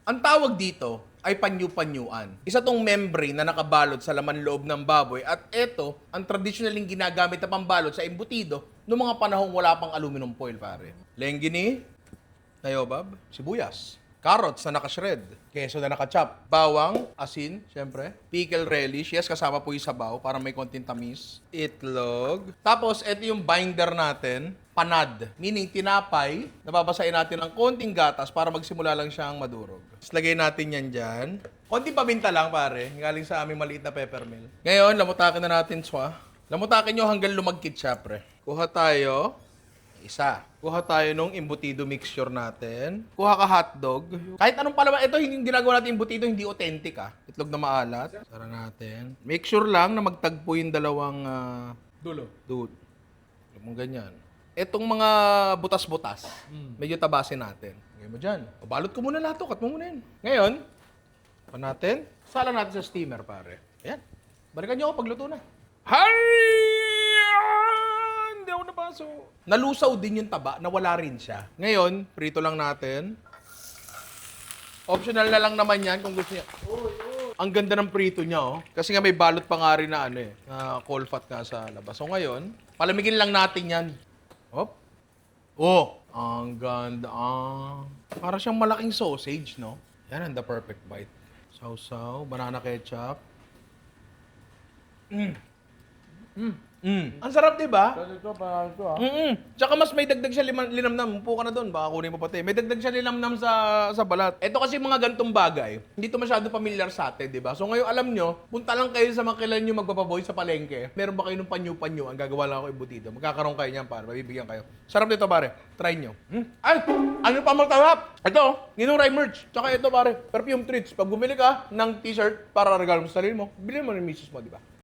Ang tawag dito ay panyu-panyuan. Isa tong membrane na nakabalot sa laman loob ng baboy at ito ang traditionaling ginagamit na pambalot sa embutido noong mga panahong wala pang aluminum foil, pare. Lenggini, nayobab, sibuyas, carrots na nakashred, keso na nakachop, bawang, asin, syempre, pickle relish, yes, kasama po yung sabaw para may konting tamis, itlog. Tapos, ito yung binder natin, panad, meaning tinapay, nababasahin natin ng konting gatas para magsimula lang siyang madurog. Tapos lagay natin yan dyan. Konting paminta lang, pare, galing sa aming maliit na peppermill. Ngayon, lamutakin na natin siya. Lamutakin nyo hanggang lumagkit siya, pre. Kuha tayo. Isa. Kuha tayo nung embutido mixture natin. Kuha ka hotdog. Kahit anong palaman, ito yung ginagawa natin embutido, hindi authentic Itlog na maalat. Sara natin. Make sure lang na magtagpo yung dalawang dulo. Huwag mong ganyan. Itong mga butas-butas, medyo tabasin natin. Lagay mo dyan. O, balot ko muna lahat to. Cut mo muna yun. Ngayon, pa natin. Sala natin sa steamer, pare. Ayan. Balikan nyo ako pagluto na. Hindi ako nabaso. Nalusaw din yung taba, nawala rin siya. Ngayon, prito lang natin. Optional na lang naman yan kung gusto niya. Ang ganda ng prito niya, oh. Kasi nga may balot pa nga rin na na coal fat nga sa labas. So ngayon, palamigin lang natin yan. Hop. Oh, ang ganda. Para siyang malaking sausage, no? Yan ang the perfect bite. Sausaw, banana ketchup. Ang sarap, di ba? Ito, parang ito Tsaka mas may dagdag siya linamnam. Upo ka na doon, baka kunin mo pati. May dagdag siya linamnam sa balat. Ito kasi mga gantong bagay, hindi to masyado familiar sa atin, di ba? So ngayon alam nyo, punta lang kayo sa makilan nyo magpapaboy sa palengke. Meron ba kayo ng panyo-panyo? Ang gagawa lang ako embutido. Magkakaroon kayo niyan, pare. Mabibigyan kayo. Sarap nito, pare. Try nyo. Ay! Ano pa masarap? Ito, Ginuray merch. Tsaka ito, pare. Perfume treats. Pag bumili ka ng t-shirt para regalo mo sa sarili mo, bilhin mo ng misis mo, di ba?